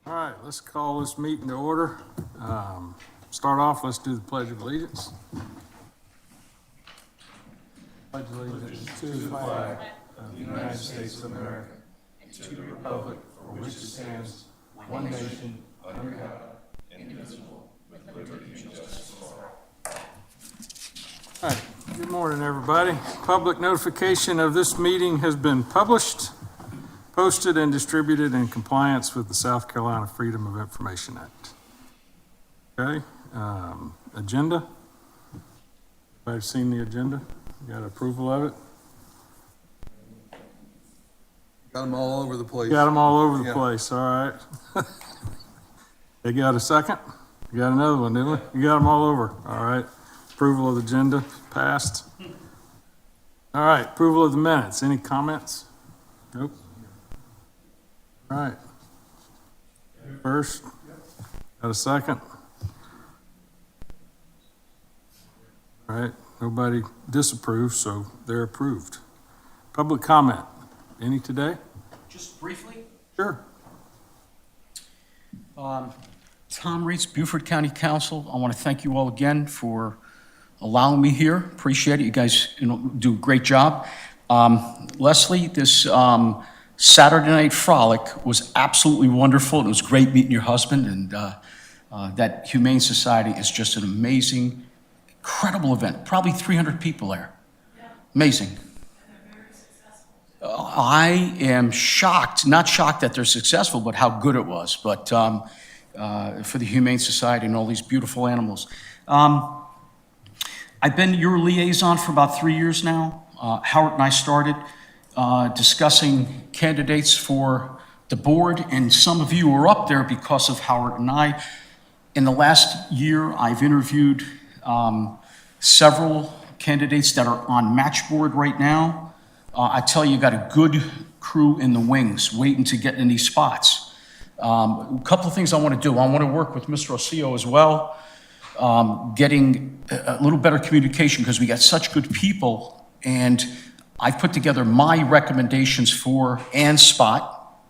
All right, let's call this meeting to order. Start off, let's do the Pledge of Allegiance. Pledge allegiance to the flag of the United States of America and to the republic for which it stands, one nation, under God, indivisible, with liberty and justice for all. All right, good morning, everybody. Public notification of this meeting has been published, posted, and distributed in compliance with the South Carolina Freedom of Information Act. Okay, agenda. Everybody seen the agenda? Got approval of it? Got them all over the place. Got them all over the place, all right. They got a second? You got another one, didn't we? You got them all over, all right. Approval of the agenda, passed. All right, approval of the minutes. Any comments? Nope. All right. First, got a second? All right, nobody disapproved, so they're approved. Public comment, any today? Just briefly, Sure. Tom Reitz, Beaufort County Council. I want to thank you all again for allowing me here. Appreciate it. You guys do a great job. Leslie, this Saturday night frolic was absolutely wonderful. It was great meeting your husband, and that Humane Society is just an amazing, incredible event. Probably 300 people there. Amazing. I am shocked, not shocked that they're successful, but how good it was. But for the Humane Society and all these beautiful animals. I've been your liaison for about 3 years now. Howard and I started discussing candidates for the board, and some of you were up there because of Howard and I. In the last year, I've interviewed several candidates that are on match board right now. I tell you, got a good crew in the wings waiting to get in these spots. A couple of things I want to do. I want to work with Mr. Ossio as well, getting a little better communication because we got such good people, and I've put together my recommendations for Ann's spot.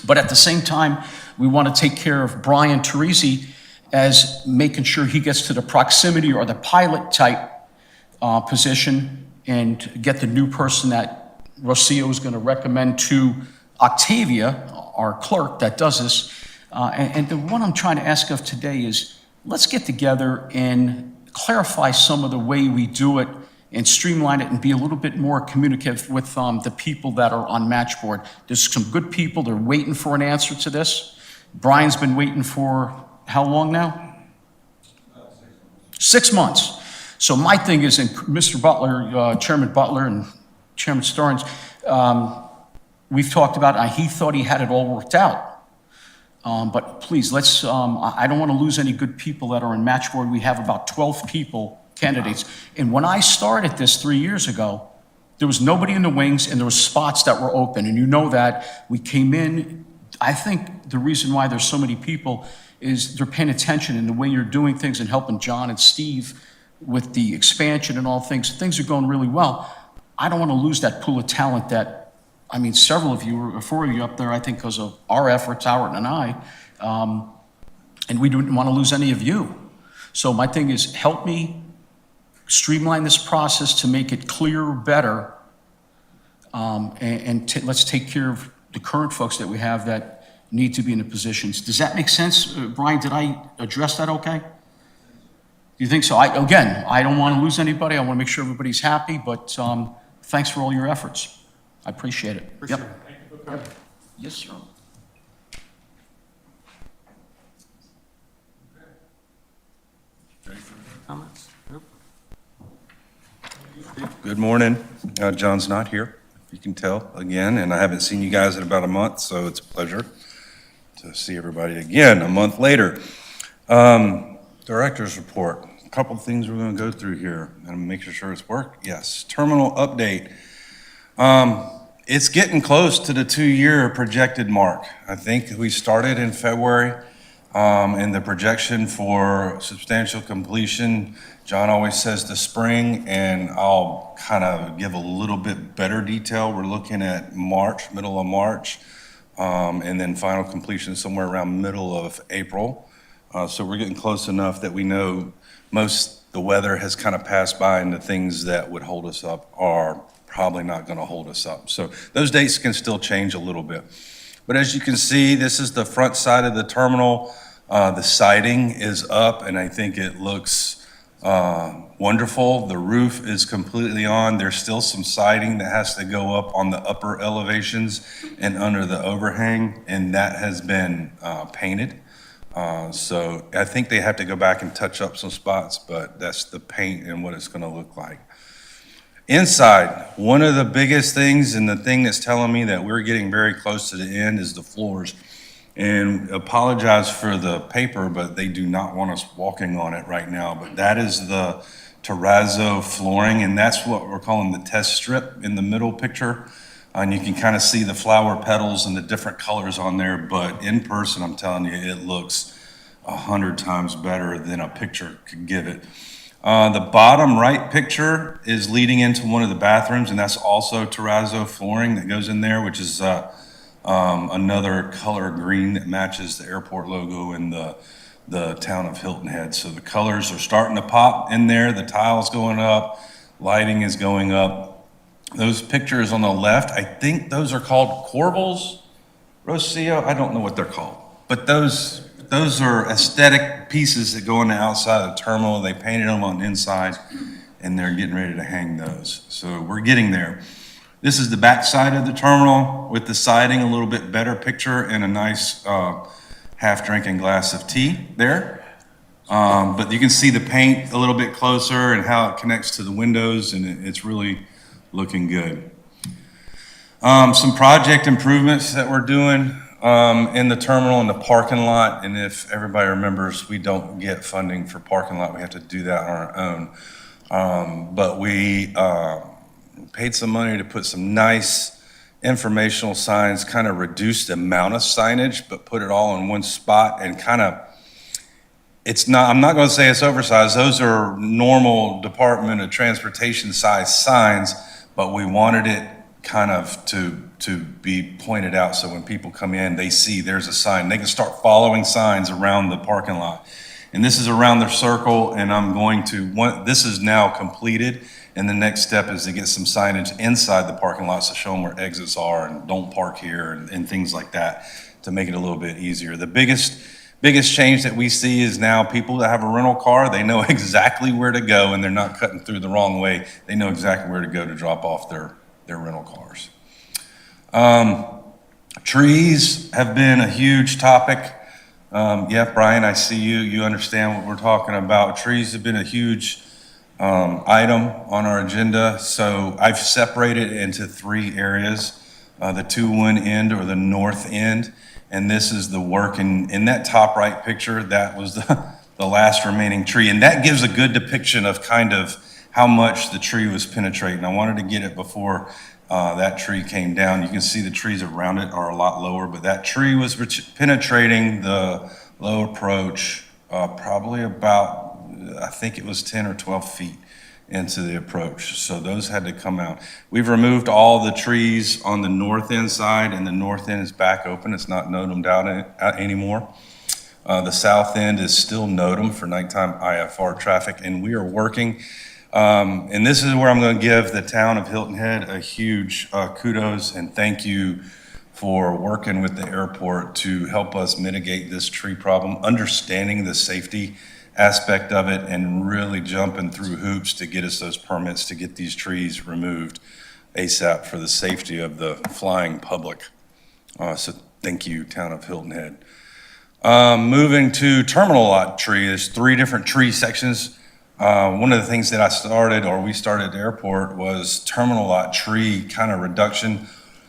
But at the same time, we want to take care of Brian Teresi as making sure he gets to the proximity or the pilot type position and get the new person that Rocio is going to recommend to Octavia, our clerk that does this. And the one I'm trying to ask of today is, let's get together and clarify some of the way we do it and streamline it and be a little bit more communicative with the people that are on match board. There's some good people. They're waiting for an answer to this. Brian's been waiting for how long now? 6 months. So my thing is, and Mr. Butler, Chairman Butler and Chairman Starnes, we've talked about, he thought he had it all worked out. But please, let's, I don't want to lose any good people that are in match board. We have about 12 people, candidates. And when I started this 3 years ago, there was nobody in the wings and there were spots that were open. And you know that we came in, I think the reason why there's so many people is they're paying attention in the way you're doing things and helping John and Steve with the expansion and all things. Things are going really well. I don't want to lose that pool of talent that, I mean, several of you, or 4 of you up there, I think because of our efforts, Howard and I, and we didn't want to lose any of you. So my thing is, help me streamline this process to make it clearer, better, and let's take care of the current folks that we have that need to be in the positions. Does that make sense? Brian, did I address that okay? Do you think so? Again, I don't want to lose anybody. I want to make sure everybody's happy, but thanks for all your efforts. I appreciate it. Appreciate Yep. it. Thank you. Yes, sir. Comments? Nope. Good morning. John's not here, you can tell again, and I haven't seen you guys in about a month, so it's a pleasure to see everybody again a month later. Director's report. A couple of things we're going to go through here and make sure it's worked. Yes, terminal update. It's getting close to the 2-year projected mark. I think we started in February. And the projection for substantial completion, John always says the spring, and I'll kind of give a little bit better detail. We're looking at March, middle of March, and then final completion somewhere around middle of April. So we're getting close enough that we know the weather has kind of passed by, and the things that would hold us up are probably not going to hold us up. So those dates can still change a little bit. But as you can see, this is the front side of the terminal. The siding is up, and I think it looks wonderful. The roof is completely on. There's still some siding that has to go up on the upper elevations and under the overhang, and that has been painted. So I think they have to go back and touch up some spots, but that's the paint and what it's going to look like. Inside, one of the biggest things, and the thing that's telling me that we're getting very close to the end, is the floors. And apologize for the paper, but they do not want us walking on it right now. But that is the terrazzo flooring, and that's what we're calling the test strip in the middle picture. And you can kind of see the flower petals and the different colors on there, but in person, I'm telling you, it looks 100 times better than a picture could give it. The bottom right picture is leading into one of the bathrooms, and that's also terrazzo flooring that goes in there, which is another color green that matches the airport logo and the town of Hilton Head. So the colors are starting to pop in there. The tile's going up, lighting is going up. Those pictures on the left, I think those are called corbels, Rocio. I don't know what they're called, but those are aesthetic pieces that go on the outside of the terminal. They painted them on the inside, and they're getting ready to hang those. So we're getting there. This is the back side of the terminal with the siding, a little bit better picture, and a nice half-drinking glass of tea there. But you can see the paint a little bit closer and how it connects to the windows, and it's really looking good. Some project improvements that we're doing in the terminal and the parking lot, and if everybody remembers, we don't get funding for parking lot. We have to do that on our own. But we paid some money to put some nice informational signs, kind of reduce the amount of signage, but put it all in one spot, and kind of, I'm not going to say it's oversized. Those are normal Department of Transportation size signs, but we wanted it kind of to be pointed out, so when people come in, they see there's a sign. They can start following signs around the parking lot. And this is around the circle, and this is now completed, and the next step is to get some signage inside the parking lots to show them where exits are and don't park here and things like that to make it a little bit easier. The biggest change that we see is now people that have a rental car, they know exactly where to go, and they're not cutting through the wrong way. They know exactly where to go to drop off their rental cars. Trees have been a huge topic. Yeah, Brian, I see you. You understand what we're talking about. Trees have been a huge item on our agenda. So I've separated it into 3 areas. The 2-1 end, or the north end. And this is the work in that top right picture. That was the last remaining tree. And that gives a good depiction of kind of how much the tree was penetrating. I wanted to get it before that tree came down. You can see the trees around it are a lot lower, but that tree was penetrating the low approach probably about, I think it was 10 or 12 feet into the approach. So those had to come out. We've removed all the trees on the north end side, and the north end is back open. It's not nodemed out anymore. The south end is still nodem for nighttime IFR traffic, and we are working. And this is where I'm going to give the town of Hilton Head a huge kudos and thank you for working with the airport to help us mitigate this tree problem, understanding the safety aspect of it, and really jumping through hoops to get us those permits to get these trees removed ASAP for the safety of the flying public. So thank you, town of Hilton Head. Moving to terminal lot tree, there's 3 different tree sections. One of the things that we started at the airport was terminal lot tree kind of reduction.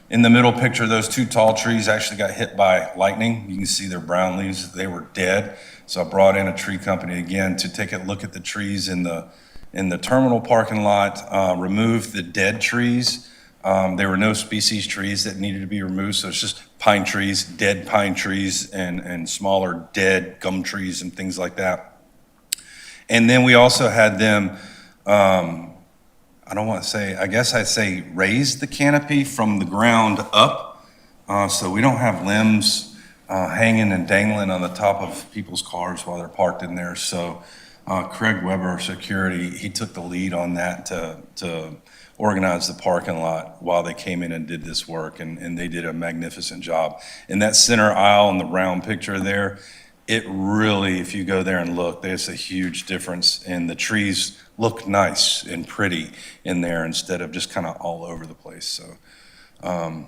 In the middle picture, those 2 tall trees actually got hit by lightning. You can see their brown leaves, they were dead. So I brought in a tree company again to take a look at the trees in the terminal parking lot, remove the dead trees. There were no species trees that needed to be removed, so it's just pine trees, dead pine trees, and smaller dead gum trees and things like that. And then we also had them, I don't want to say, I guess I'd say raise the canopy from the ground up, so we don't have limbs hanging and dangling on the top of people's cars while they're parked in there. So Craig Weber, security, he took the lead on that to organize the parking lot while they came in and did this work, and they did a magnificent job. In that center aisle in the round picture there, it really, if you go there and look, there's a huge difference, and the trees look nice and pretty in there instead of just kind of all over the place. So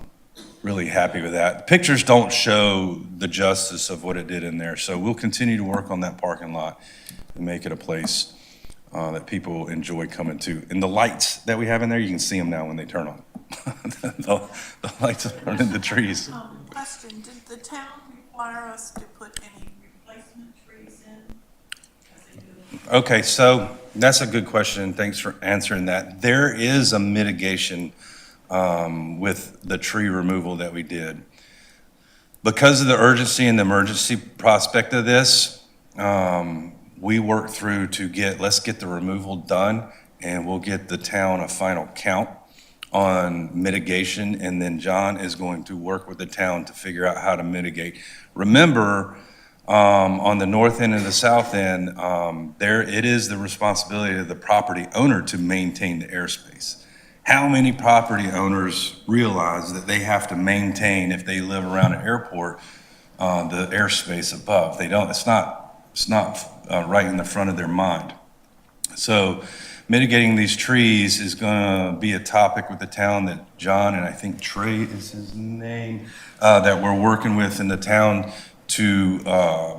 really happy with that. The pictures don't show the justice of what it did in there, so we'll continue to work on that parking lot and make it a place that people enjoy coming to. And the lights that we have in there, you can see them now when they turn on. the lights are in the trees. Question, did the town require us to put any replacement trees in? As they do? Okay, so that's a good question. Thanks for answering that. There is a mitigation with the tree removal that we did. Because of the urgency and the emergency prospect of this, we worked through to let's get the removal done, and we'll get the town a final count on mitigation, and then John is going to work with the town to figure out how to mitigate. Remember, on the north end and the south end, it is the responsibility of the property owner to maintain the airspace. How many property owners realize that they have to maintain, if they live around an airport, the airspace above? They don't. It's not right in the front of their mind. So mitigating these trees is going to be a topic with the town that John, and I think Trey is his name, that we're working with in the town to,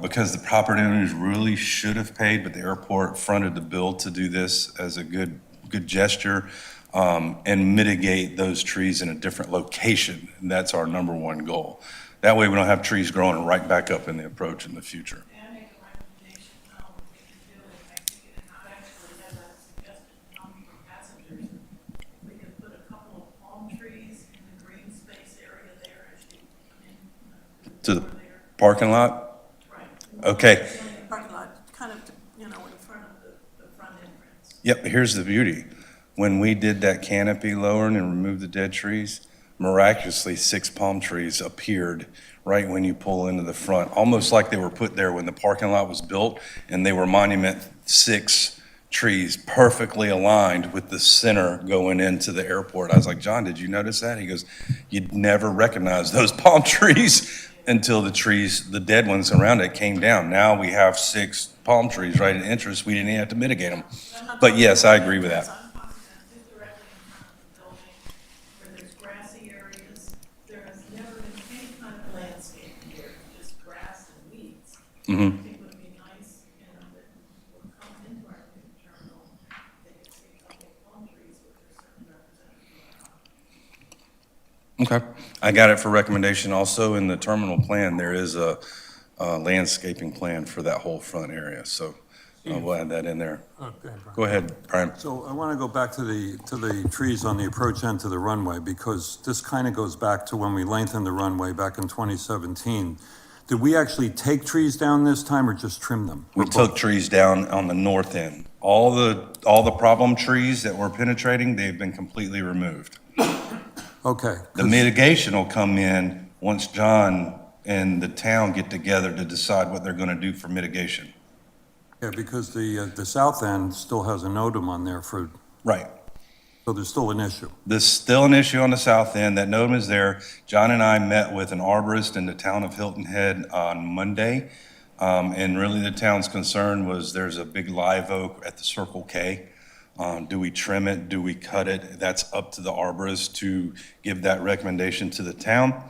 because the property owners really should have paid, but the airport fronted the bill to do this as a good gesture, and mitigate those trees in a different location. And that's our number one goal. That way we don't have trees growing right back up in the approach in the future. To the parking lot? Right. Okay. Parking lot, kind of, in front of the front entrance. Yep, here's the beauty. When we did that canopy lowering and removed the dead trees, miraculously 6 palm trees appeared right when you pull into the front, almost like they were put there when the parking lot was built, and they were monument 6 trees perfectly aligned with the center going into the airport. I was like, John, did you notice that? He goes, you'd never recognize those palm trees until the dead ones around it came down. Now we have 6 palm trees right at the entrance. We didn't even have to mitigate them. But yes, I agree with that. I'm talking about just directly in front of the building where there's grassy areas. There has never been any kind of landscape here, just grass and weeds. Mhm. I think it would be nice, that would come into our new terminal, they could see a couple of palm trees, which are certainly representative. Okay. I got it for recommendation. Also in the terminal plan, there is a landscaping plan for that whole front area. So we'll add that in there. Okay, Brian. Go ahead, Brian. So I want to go back to the trees on the approach end to the runway, because this kind of goes back to when we lengthened the runway back in 2017. Did we actually take trees down this time or just trim them? We took trees down on the north end. All the problem trees that were penetrating, they've been completely removed. Okay. The mitigation will come in once John and the town get together to decide what they're going to do for mitigation. Yeah, because the south end still has a NOTAM on there Right. so there's still an issue. There's still an issue on the south end. That NOTAM is there. John and I met with an arborist in the town of Hilton Head on Monday. And really the town's concern was there's a big live oak at the Circle K. Do we trim it? Do we cut it? That's up to the arborist to give that recommendation to the town.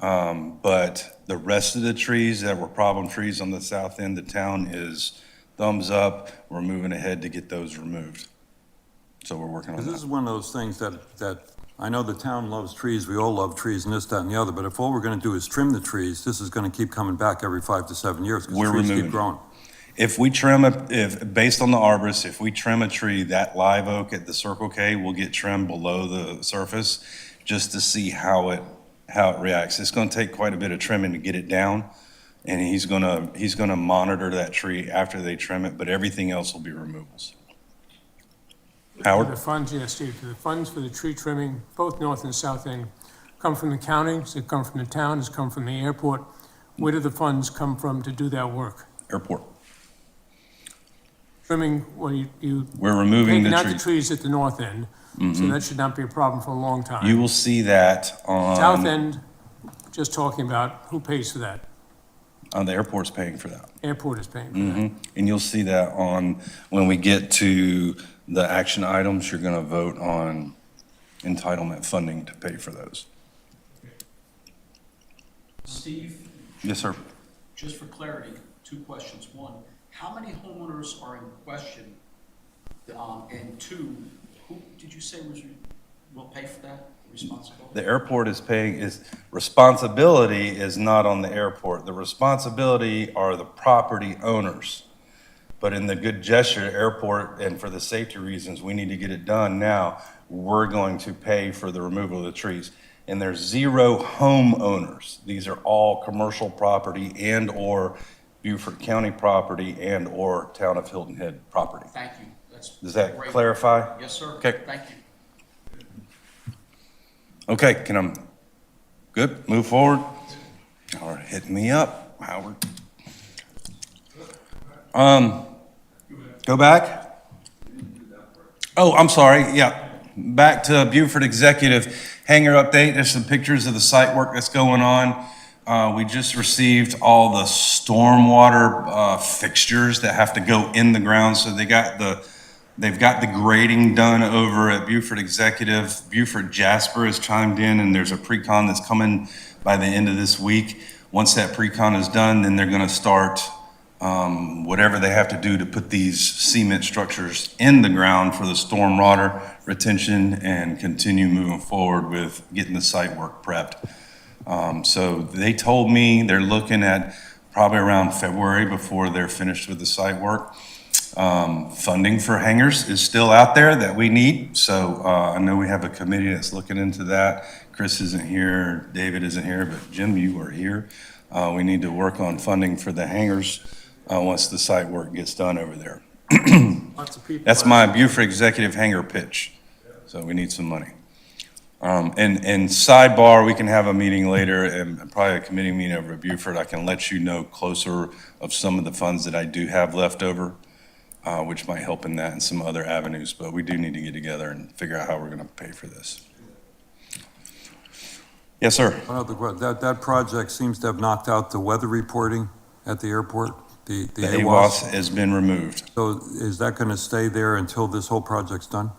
But the rest of the trees that were problem trees on the south end, the town is thumbs up. We're moving ahead to get those removed. So we're working on Because this that. is one of those things that I know the town loves trees, we all love trees and this, that, and the other, but if all we're going to do is trim the trees, this is going to keep coming back every 5 to 7 years because We're trees removing. keep growing. If we trim based on the arborist, if we trim a tree, that live oak at the Circle K will get trimmed below the surface just to see how it how it reacts. It's gonna take quite a bit of trimming to get it down, and he's gonna monitor that tree after they trim it, but everything else will be removals. Howard? The funds, yes, Steve, the funds for the tree trimming, both north and south end, come from the county, does it come from the town, does it come from the airport? Where do the funds come from to do that work? Airport. Trimming, well, you We're removing taking the out the tree. trees at the north end, so that should not be a problem for a long time. You will see that South end, just talking about, who pays for that? the airport's paying for that. Airport is paying for that. And you'll see that when we get to the action items, you're gonna vote on entitlement funding to pay for those. Steve, Yes, sir. just for clarity, 2 questions. One, how many homeowners are in question? And 2, who did you say will pay for that, responsibility? The airport is paying, responsibility is not on the airport. The responsibility are the property owners. But in the good gesture, airport, and for the safety reasons, we need to get it done now. We're going to pay for the removal of the trees. And there's 0 homeowners. These are all commercial property and/or Beaufort County property and/or Town of Hilton Head property. Thank you. That's Does that great. clarify? Yes, sir. Okay. Thank you. Okay, can I, good, move forward? All right, hitting me up, Howard. Go back? Oh, I'm sorry, yeah. Back to Beaufort Executive Hangar update. There's some pictures of the site work that's going on. We just received all the stormwater fixtures that have to go in the ground, so they've got the grading done over at Beaufort Executive. Beaufort Jasper has chimed in, and there's a pre-con that's coming by the end of this week. Once that pre-con is done, then they're gonna start whatever they have to do to put these cement structures in the ground for the stormwater retention and continue moving forward with getting the site work prepped. So they told me they're looking at probably around February before they're finished with the site work. Funding for hangars is still out there that we need. So I know we have a committee that's looking into that. Chris isn't here, David isn't here, but Jim, you are here. We need to work on funding for the hangars once the site work gets done over there. Lots of people. That's my Beaufort Executive hangar pitch. So we need some money. And sidebar, we can have a meeting later and probably a committee meeting over at Beaufort. I can let you know closer of some of the funds that I do have left over, which might help in that and some other avenues. But we do need to get together and figure out how we're going to pay for this. Yes, sir. That project seems to have knocked out the weather reporting at the airport, the The AWAS. AWAS has been removed. So is that going to stay there until this whole project's done?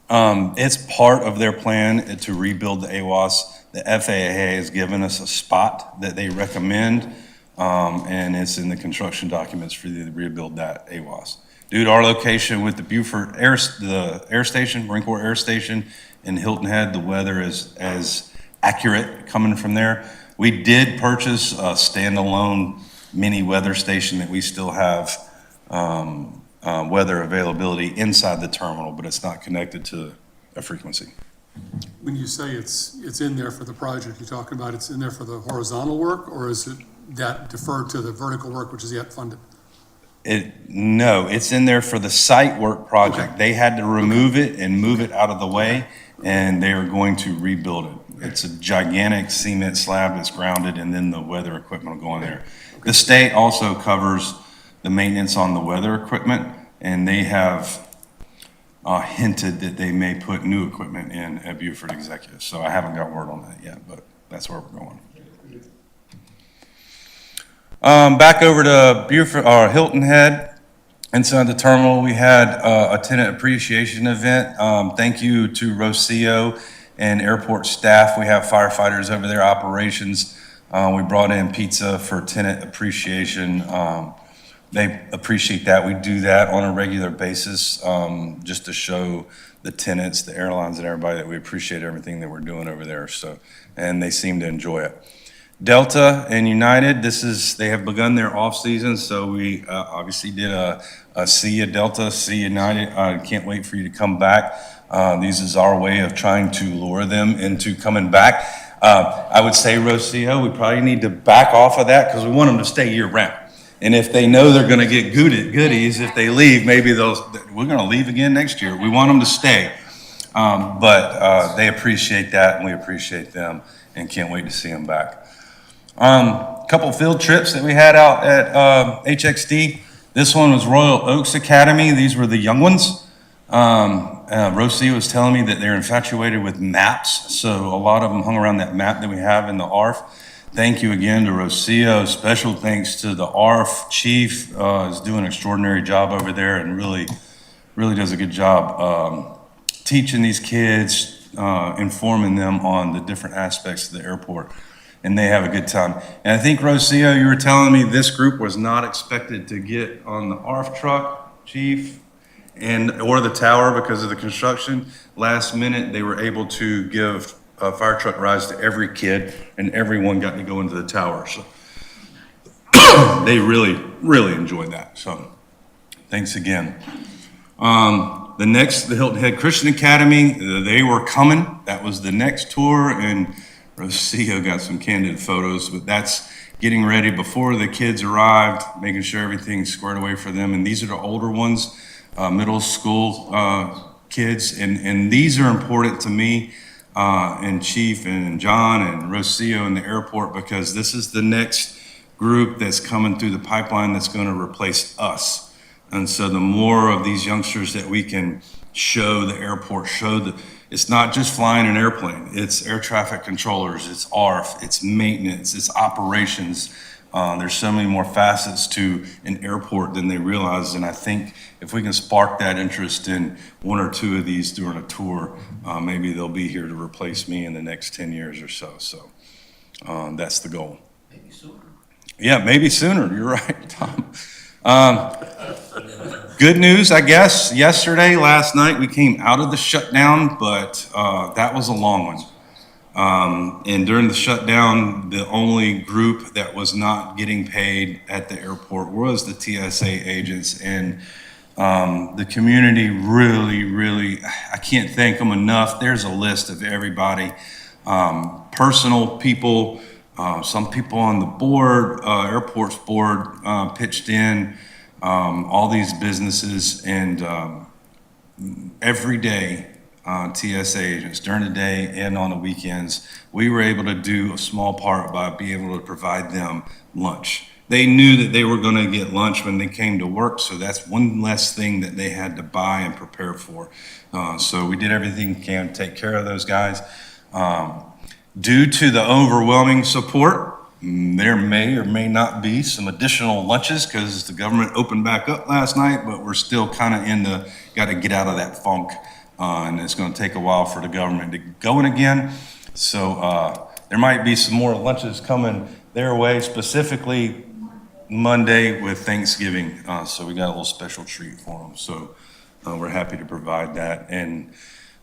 It's part of their plan to rebuild the AWAS. The FAA has given us a spot that they recommend, and it's in the construction documents for you to rebuild that AWAS. Due to our location with the Beaufort the air station, Marine Corps Air Station in Hilton Head, the weather is as accurate coming from there. We did purchase a standalone mini weather station that we still have weather availability inside the terminal, but it's not connected to a frequency. When you say it's in there for the project, you're talking about it's in there for the horizontal work, or is it that deferred to the vertical work, which is yet funded? No, it's in there for the site work project. Okay. They had to remove it and move it out of the way, and they are going to rebuild it. It's a gigantic cement slab that's grounded, and then the weather equipment will go in there. The state also covers the maintenance on the weather equipment, and they have hinted that they may put new equipment in at Beaufort Executive. So I haven't got word on that yet, but that's where we're going. Back over to Beaufort, or Hilton Head. Inside the terminal, we had a tenant appreciation event. Thank you to Rocio and airport staff. We have firefighters over there, operations. We brought in pizza for tenant appreciation. They appreciate that. We do that on a regular basis, just to show the tenants, the airlines, and everybody that we appreciate everything that we're doing over there. So, and they seem to enjoy it. Delta and United, they have begun their off season, so we obviously did a see you Delta, see United. I can't wait for you to come back. This is our way of trying to lure them into coming back. I would say, Rocio, we probably need to back off of that because we want them to stay year round. And if they know they're going to get goodies, if they leave, maybe we're going to leave again next year. We want them to stay. But they appreciate that, and we appreciate them, and can't wait to see them back. A couple field trips that we had out at HXD. This one was Royal Oaks Academy. These were the young ones. Rosie was telling me that they're infatuated with maps, so a lot of them hung around that map that we have in the ARF. Thank you again to Rocio. Special thanks to the ARF chief. Is doing an extraordinary job over there and really does a good job teaching these kids, informing them on the different aspects of the airport, and they have a good time. And I think, Rocio, you were telling me this group was not expected to get on the ARF truck, chief, or the tower because of the construction. Last minute, they were able to give fire truck rides to every kid, and everyone got to go into the tower. So they really enjoyed that. So thanks again. The Hilton Head Christian Academy, they were coming. That was the next tour, and Rocio got some candid photos, but that's getting ready before the kids arrived, making sure everything's squared away for them. And these are the older ones, middle school kids, and these are important to me, and Chief and John and Rocio in the airport, because this is the next group that's coming through the pipeline that's going to replace us. And so the more of these youngsters that we can show the airport, it's not just flying an airplane, it's air traffic controllers, it's ARF, it's maintenance, it's operations. There's so many more facets to an airport than they realize, and I think if we can spark that interest in one or two of these during a tour, maybe they'll be here to replace me in the next 10 years or so. So that's the goal. Maybe sooner. Yeah, maybe sooner. You're right, Tom. Good news, I guess. Last night, we came out of the shutdown, but that was a long one. And during the shutdown, the only group that was not getting paid at the airport was the TSA agents. And the community really, I can't thank them enough. There's a list of everybody, personal people, some people on the board, airports board pitched in, all these businesses, and every day, TSA agents during the day and on the weekends, we were able to do a small part by being able to provide them lunch. They knew that they were going to get lunch when they came to work, so that's one less thing that they had to buy and prepare for. So we did everything we can to take care of those guys. Due to the overwhelming support, there may or may not be some additional lunches because the government opened back up last night, but we're still kind of got to get out of that funk. And it's going to take a while for the government to get going again. So there might be some more lunches coming their way, specifically Monday with Thanksgiving. So we got a little special treat for them. So we're happy to provide that. And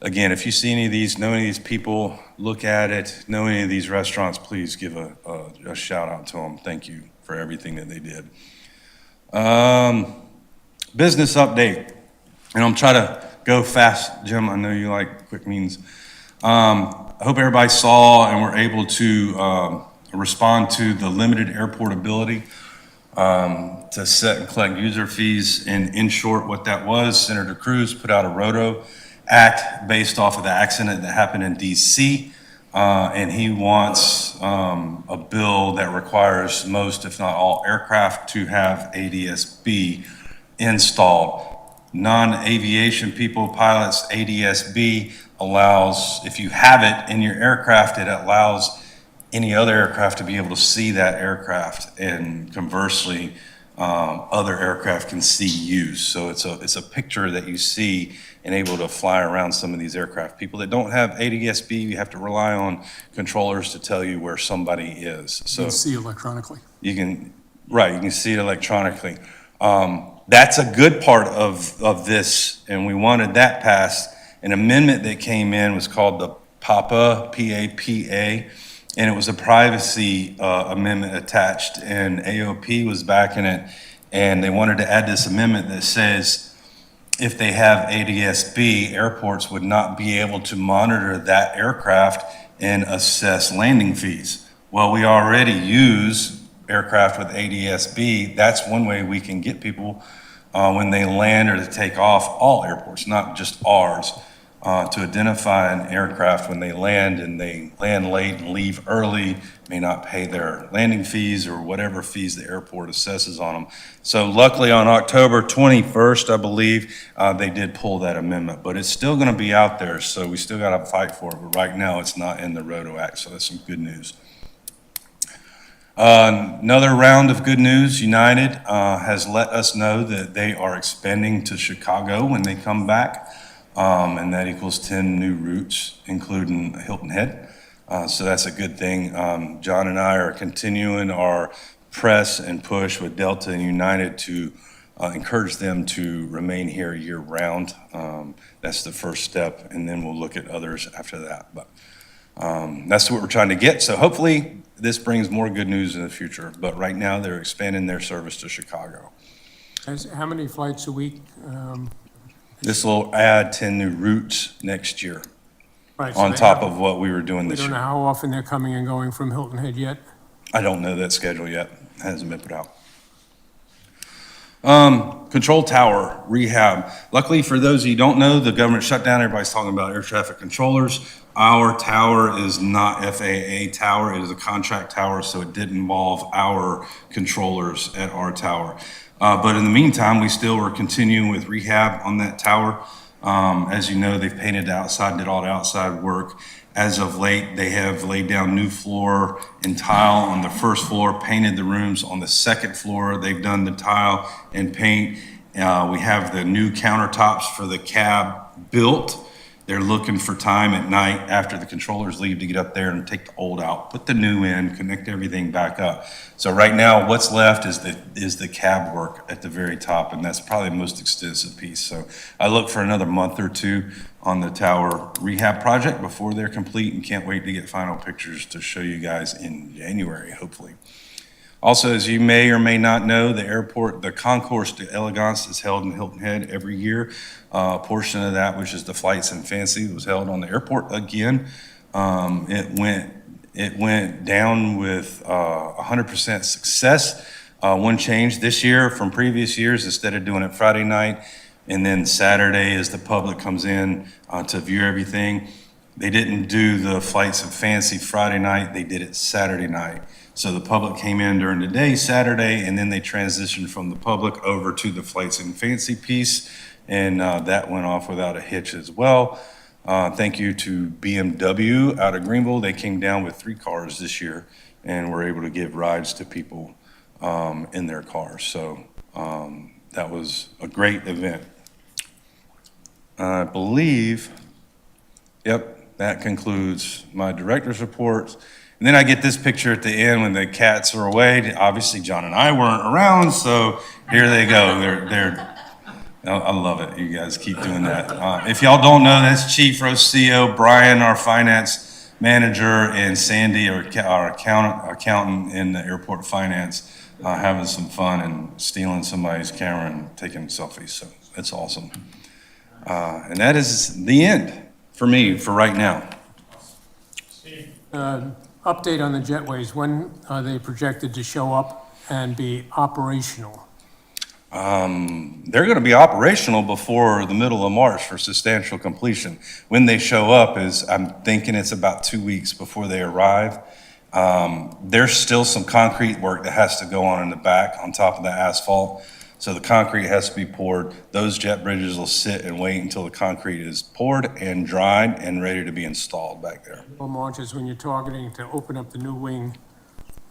again, if you see any of these, know any of these people, look at it, know any of these restaurants, please give a shout out to them. Thank you for everything that they did. Business update. And I'm trying to go fast, Jim. I know you like quick means. I hope everybody saw and were able to respond to the limited airport ability to set and collect user fees. And in short, what that was, Senator Cruz put out a ROTO Act based off of the accident that happened in DC. And he wants a bill that requires most, if not all, aircraft to have ADS-B installed. Non-aviation people, pilots, ADS-B allows, if you have it in your aircraft, it allows any other aircraft to be able to see that aircraft, and conversely, other aircraft can see you. So it's a picture that you see and able to fly around some of these aircraft. People that don't have ADS-B, you have to rely on controllers to tell you where somebody is. So You can see electronically. you can see it electronically. That's a good part of this, and we wanted that passed. An amendment that came in was called the PAPA, P-A-P-A, and it was a privacy amendment attached, and AOP was backing it, and they wanted to add this amendment that says if they have ADS-B, airports would not be able to monitor that aircraft and assess landing fees. Well, we already use aircraft with ADS-B. That's one way we can get people when they land or to take off, all airports, not just ours, to identify an aircraft when they land and they land late and leave early, may not pay their landing fees or whatever fees the airport assesses on them. So luckily on October 21st, I believe, they did pull that amendment, but it's still gonna be out there, so we still gotta fight for it. But right now, it's not in the Roto Act, so that's some good news. Another round of good news, United has let us know that they are expanding to Chicago when they come back, and that equals 10 new routes, including Hilton Head. So that's a good thing. John and I are continuing our press and push with Delta and United to encourage them to remain here year-round. That's the first step, and then we'll look at others after that. But that's what we're trying to get. So hopefully this brings more good news in the future. But right now, they're expanding their service to Chicago. How many flights a week? This will add 10 new routes next year Right, so on they top have- of what we were doing We this don't know year. how often they're coming and going from Hilton Head yet. I don't know that schedule yet. It hasn't been put out. Control tower rehab. Luckily for those of you who don't know, the government shut down. Everybody's talking about air traffic controllers. Our tower is not FAA tower. It is a contract tower, so it did involve our controllers at our tower. But in the meantime, we still were continuing with rehab on that tower. As you know, they've painted the outside, did all the outside work. As of late, they have laid down new floor and tile on the first floor, painted the rooms on the second floor. They've done the tile and paint. We have the new countertops for the cab built. They're looking for time at night after the controllers leave to get up there and take the old out, put the new in, connect everything back up. So right now, what's left is the cab work at the very top, and that's probably the most extensive piece. So I look for another month or two on the tower rehab project before they're complete, and can't wait to get final pictures to show you guys in January, hopefully. Also, as you may or may not know, the Concours d'Elegance is held in Hilton Head every year. A portion of that, which is the Flights and Fancy, was held on the airport again. It went down with 100% success. One change this year from previous years, instead of doing it Friday night and then Saturday as the public comes in to view everything, they didn't do the Flights and Fancy Friday night, they did it Saturday night. So the public came in during the day, Saturday, and then they transitioned from the public over to the Flights and Fancy piece, and that went off without a hitch as well. Thank you to BMW out of Greenville. They came down with 3 cars this year and were able to give rides to people in their cars. So that was a great event. I believe, yep, that concludes my director's reports. And then I get this picture at the end when the cats are away. Obviously, John and I weren't around, so here they go. I love it. You guys keep doing that. If y'all don't know, that's Chief Rocio, Brian, our finance manager, and Sandy, our accountant in the airport finance, having some fun and stealing somebody's camera and taking selfies. So that's awesome. And that is the end for me for right now. Update on the jetways, when are they projected to show up and be operational? They're going to be operational before the middle of March for substantial completion. When they show up is, I'm thinking it's about 2 weeks before they arrive. There's still some concrete work that has to go on in the back on top of the asphalt. So the concrete has to be poured. Those jet bridges will sit and wait until the concrete is poured and dried and ready to be installed back there. Well, March is when you're targeting to open up the new wing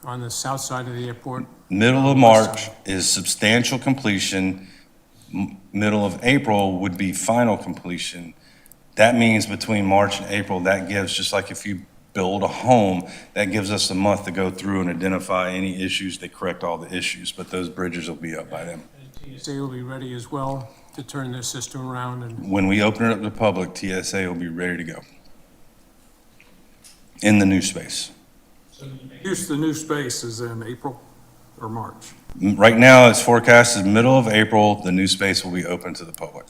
on the south side of the airport. Middle of March is substantial completion. Middle of April would be final completion. That means between March and April, that gives, just like if you build a home, that gives us a month to go through and identify any issues. They correct all the issues, but those bridges will be up by then. TSA will be ready as well to turn their system around and When we open it up to the public, TSA will be ready to go in the new space. Use the new space is in April or March. Right now, it's forecasted middle of April, the new space will be open to the public.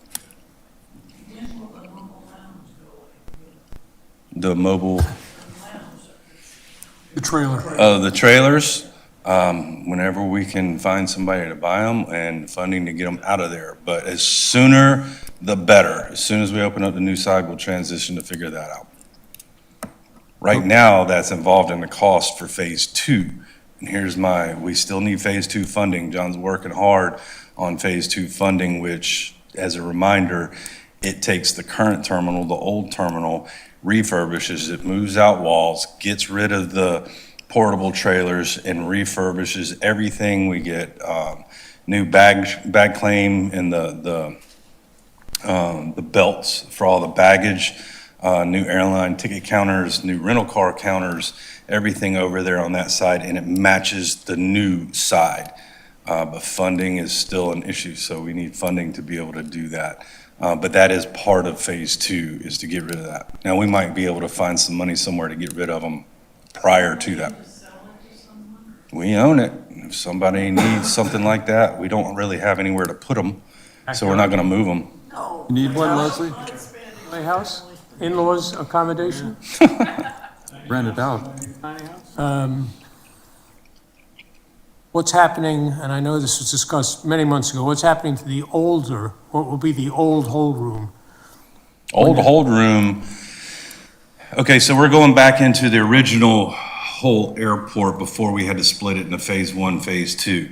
When will the mobile lounge go away? The mobile, The trailer. The trailers, whenever we can find somebody to buy them and funding to get them out of there. But as sooner, the better. As soon as we open up the new side, we'll transition to figure that out. Right now, that's involved in the cost for phase 2. And we still need phase 2 funding. John's working hard on phase 2 funding, which, as a reminder, it takes the current terminal, the old terminal, refurbishes it, moves out walls, gets rid of the portable trailers, and refurbishes everything. We get new bag claim and the belts for all the baggage, new airline ticket counters, new rental car counters, everything over there on that side, and it matches the new side. But funding is still an issue, so we need funding to be able to do that. But that is part of phase 2, is to get rid of that. Now, we might be able to find some money somewhere to get rid of them prior to that. We own it. If somebody needs something like that, we don't really have anywhere to put them, so we're not gonna move them. You need one, Leslie? Playhouse, in-laws accommodation? Rent it out. What's happening, and I know this was discussed many months ago, what's happening to what will be the old hold room? Old hold room, okay, so we're going back into the original whole airport before we had to split it into phase 1, phase 2.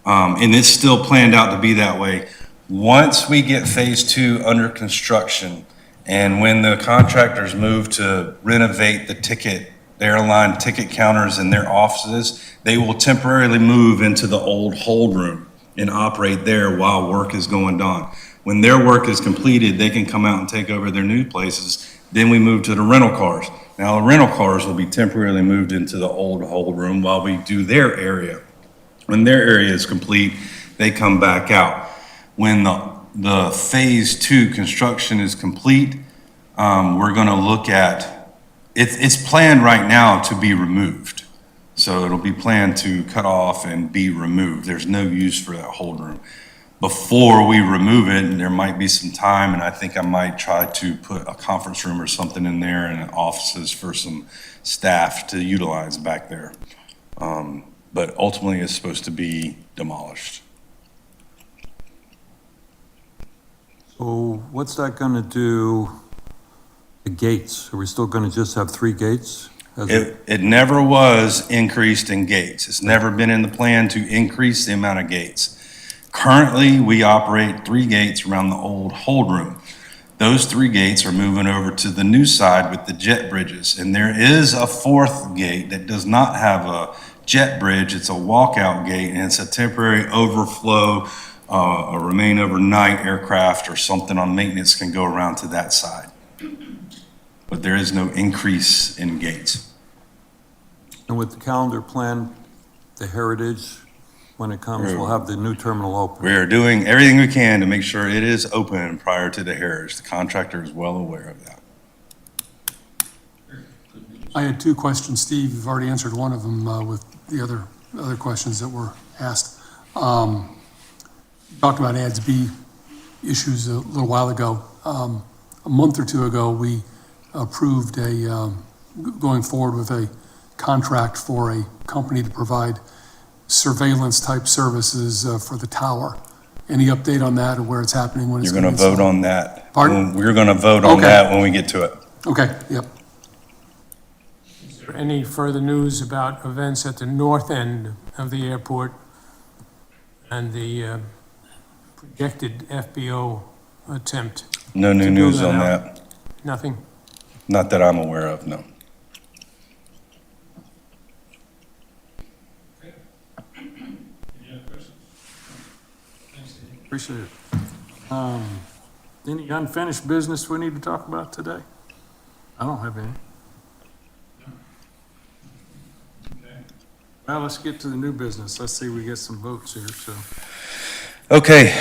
And it's still planned out to be that way. Once we get phase 2 under construction, and when the contractors move to renovate the airline ticket counters in their offices, they will temporarily move into the old hold room and operate there while work is going on. When their work is completed, they can come out and take over their new places. Then we move to the rental cars. Now, the rental cars will be temporarily moved into the old hold room while we do their area. When their area is complete, they come back out. When the phase 2 construction is complete, we're gonna look at, it's planned right now to be removed. So it'll be planned to cut off and be removed. There's no use for that hold room. Before we remove it, there might be some time, and I think I might try to put a conference room or something in there and offices for some staff to utilize back there. But ultimately, it's supposed to be demolished. So what's that gonna do, the gates? Are we still gonna just have 3 gates? It never was increased in gates. It's never been in the plan to increase the amount of gates. Currently, we operate 3 gates around the old hold room. Those 3 gates are moving over to the new side with the jet bridges. And there is a 4th gate that does not have a jet bridge. It's a walkout gate, and it's a temporary overflow, a remain overnight aircraft or something on maintenance can go around to that side. But there is no increase in gates. And with the calendar plan, the Heritage, when it comes, we'll have the new terminal open. We are doing everything we can to make sure it is open prior to the Heritage. The contractor is well aware of that. I had 2 questions, Steve. You've already answered one of them with the other questions that were asked. Talked about ADS B issues a little while ago. A month or 2 ago, we approved going forward with a contract for a company to provide surveillance type services for the tower. Any update on that or where it's happening, when it's You're going to going to vote on that. Pardon? We're going to vote on Okay. that when we get to it. Okay, yep. Is there any further news about events at the north end of the airport and the projected FBO attempt? No new To build news that on out. that. Nothing? Not that I'm aware of, no. Appreciate it. Any unfinished business we need to talk about today? I don't have any. Well, let's get to the new business. Let's see, we get some votes here, so. Okay,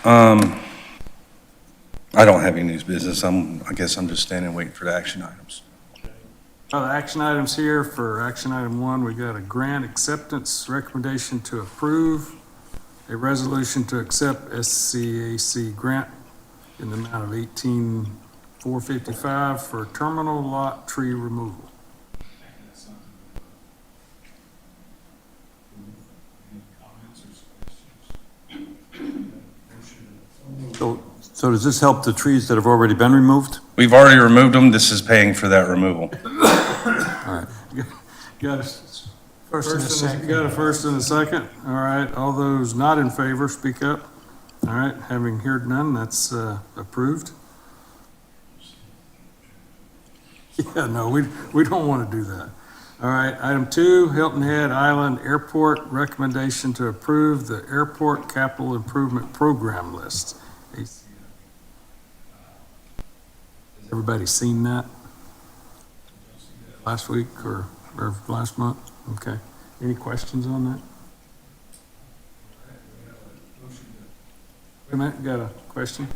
I don't have any news business. I guess I'm just standing waiting for the action items. The action items here, for action item 1, we got a grant acceptance recommendation to approve, a resolution to accept SCAC grant in the amount of $18,455 for terminal lot tree removal. So does this help the trees that have already been removed? We've already removed them. This is paying for that removal. All right. Got a First and a second. got a first and a second. All right, all those not in favor, speak up. All right, having heard none, that's approved. Yeah, no, we don't want to do that. All right, item 2, Hilton Head Island Airport, recommendation to approve the airport capital improvement program list. Has everybody seen that? Last week or last month? Okay. Any questions on that? Wait a minute, got a question?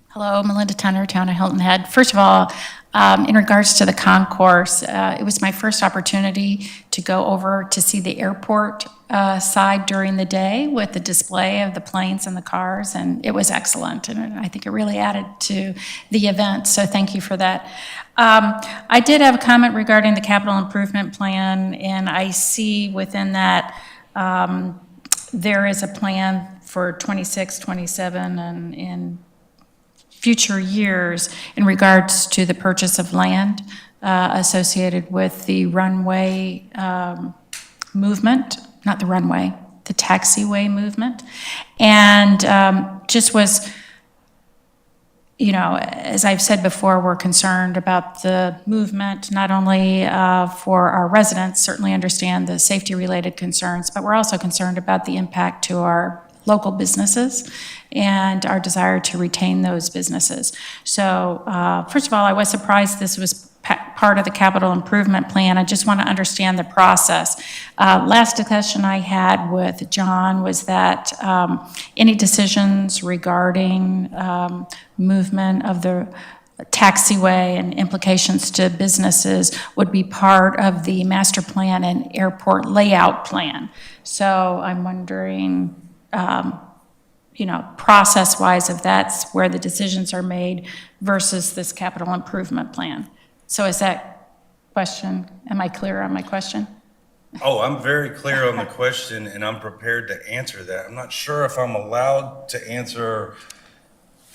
Hello, Melinda Tunner, Town of Hilton Head. First of all, in regards to the concourse, it was my first opportunity to go over to see the airport side during the day with the display of the planes and the cars, and it was excellent, and I think it really added to the event, so thank you for that. I did have a comment regarding the capital improvement plan, and I see within that there is a plan for 26, 27, and future years in regards to the purchase of land associated with the runway movement, not the runway, the taxiway movement. And just was, you know, as I've said before, we're concerned about the movement, not only for our residents, certainly understand the safety-related concerns, but we're also concerned about the impact to our local businesses and our desire to retain those businesses. So first of all, I was surprised this was part of the capital improvement plan. I just want to understand the process. Last discussion I had with John was that any decisions regarding movement of the taxiway and implications to businesses would be part of the master plan and airport layout plan. So I'm wondering, you know, process-wise, if that's where the decisions are made versus this capital improvement plan. So is that question, am I clear on my question? Oh, I'm very clear on the question, and I'm prepared to answer that. I'm not sure if I'm allowed to answer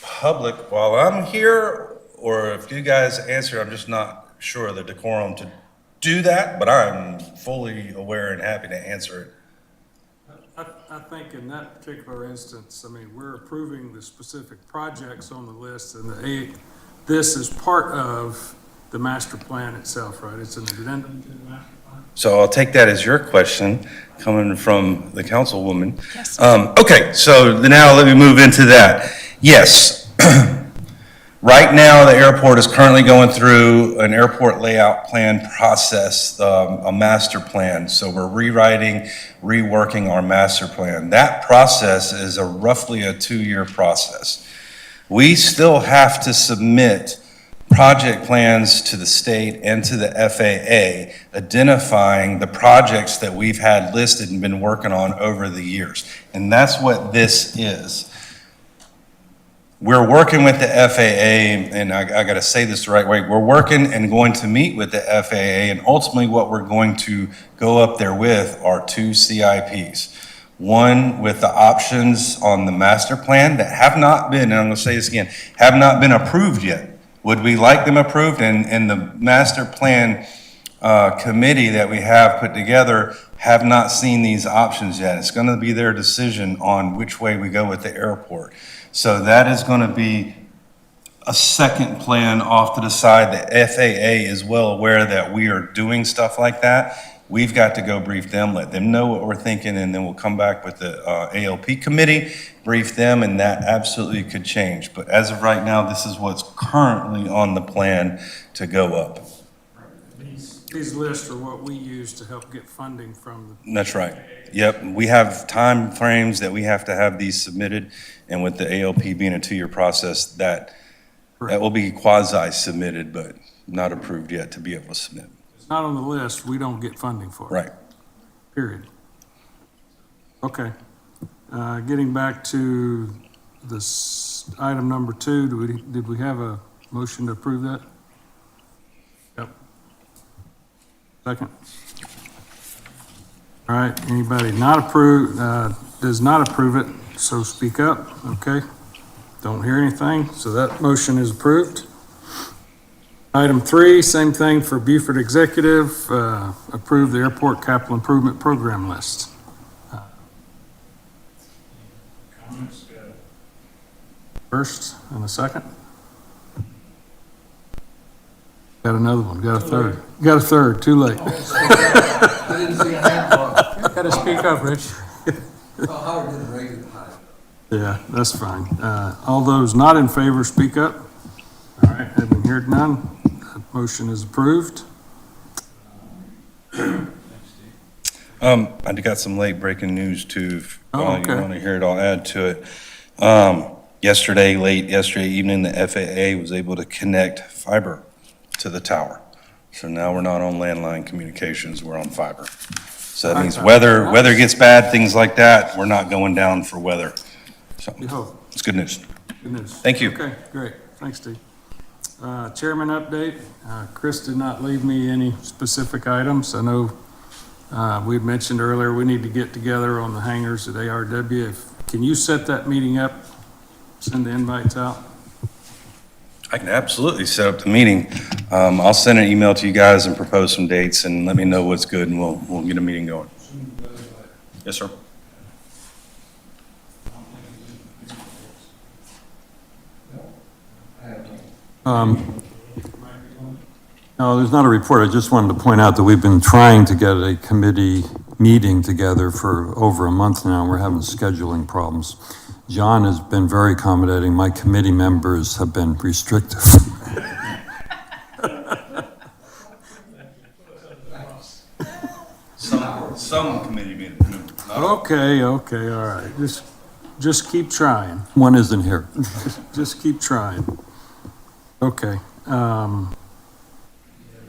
public while I'm here, or if you guys answer, I'm just not sure of the decorum to do that, but I'm fully aware and happy to answer it. I think in that particular instance, I mean, we're approving the specific projects on the list, and this is part of the master plan itself, right? It's an addendum to the master plan? So I'll take that as your question, coming from the councilwoman. Yes. Okay, so now let me move into that. Yes. Right now, the airport is currently going through an airport layout plan process, a master plan. So we're rewriting, reworking our master plan. That process is roughly a 2-year process. We still have to submit project plans to the state and to the FAA, identifying the projects that we've had listed and been working on over the years. And that's what this is. We're working with the FAA, and I got to say this the right way. We're working and going to meet with the FAA, and ultimately what we're going to go up there with are 2 CIPs. One with the options on the master plan that have not been, and I'm going to say this again, have not been approved yet. Would we like them approved? And the master plan committee that we have put together have not seen these options yet. It's going to be their decision on which way we go with the airport. So that is going to be a second plan off to the side. The FAA is well aware that we are doing stuff like that. We've got to go brief them, let them know what we're thinking, and then we'll come back with the ALP committee, brief them, and that absolutely could change. But as of right now, this is what's currently on the plan to go up. These lists are what we use to help get funding from the. That's right. Yep, we have time frames that we have to have these submitted, and with the ALP being a 2-year process, that will be quasi-submitted, but not approved yet to be able to submit. It's not on the list, we don't get funding for it. Right. Period. Okay. Getting back to this item number 2, did we have a motion to approve that? Yep. Second. All right, anybody not approved, does not approve it, so speak up, okay? Don't hear anything, so that motion is approved. Item 3, same thing for Beaufort Executive, approve the airport capital improvement program list. First and a second. Got another one, got a third. Got a third, too late. I didn't see a hand up. Got to speak up, Rich. Howard didn't raise it high. Yeah, that's fine. All those not in favor, speak up. All right, having heard none, that motion is approved. I got some late breaking news too. If Oh, you okay. want to hear it, I'll add to it. Late yesterday evening, the FAA was able to connect fiber to the tower. So now we're not on landline communications, we're on fiber. So that means weather gets bad, things like that, we're not going down for weather. So You hope. it's good news. Good news. Thank you. Okay, great. Thanks, Steve. Chairman update. Chris did not leave me any specific items. I know we had mentioned earlier, we need to get together on the hangars at ARW. Can you set that meeting up? Send the invites out? I can absolutely set up the meeting. I'll send an email to you guys and propose some dates and let me know what's good and we'll get a meeting going. Yes, sir. No, there's not a report. I just wanted to point out that we've been trying to get a committee meeting together for over a month now, and we're having scheduling problems. John has been very accommodating. My committee members have been restrictive. Some committee meeting. Okay, all right. Just keep trying. One isn't here. Just keep trying. Okay.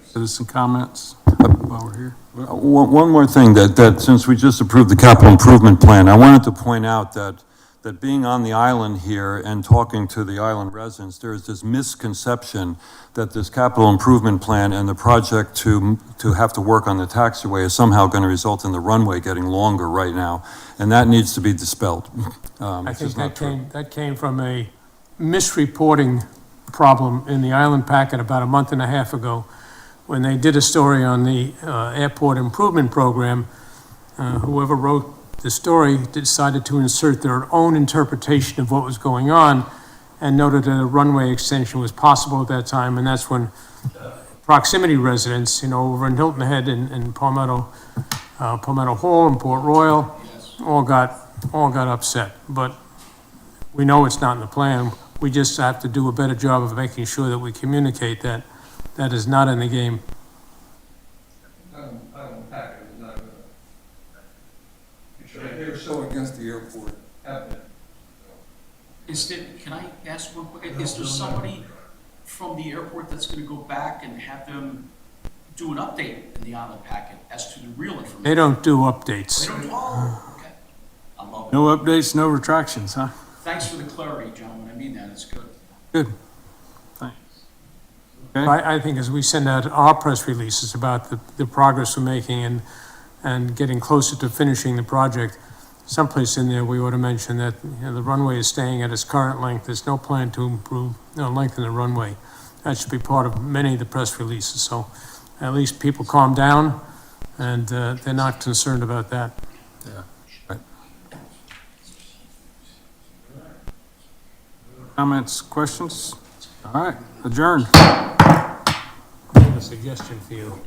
Citizen comments while we're here? One more thing, that since we just approved the capital improvement plan, I wanted to point out that being on the island here and talking to the island residents, there's this misconception that this capital improvement plan and the project to have to work on the taxiway is somehow going to result in the runway getting longer right now, and that needs to be dispelled. I It's think just not true. that came from a misreporting problem in the Island Packet about a month and a half ago, when they did a story on the airport improvement program. Whoever wrote the story decided to insert their own interpretation of what was going on and noted that a runway extension was possible at that time, and that's when proximity residents, over in Hilton Head and Palmetto Hall and Port Royal, all got upset. But we know it's not in the plan. We just have to do a better job of making sure that we communicate that that is not in the game. They're so against the airport. Can I ask one quick, is there somebody from the airport that's gonna go back and have them do an update in the island packet as to the real information? They don't do updates. They don't, okay. I love it. No updates, no retractions, huh? Thanks for the clarity, gentlemen, I mean that, it's good. Good. Thanks. Okay. I think as we send out our press releases about the progress we're making and getting closer to finishing the project, someplace in there we ought to mention that the runway is staying at its current length. There's no plan to lengthen the runway. That should be part of many of the press releases. So at least people calm down and they're not concerned about that. Yeah, right. Comments, questions? All right, adjourned. I have a suggestion for you.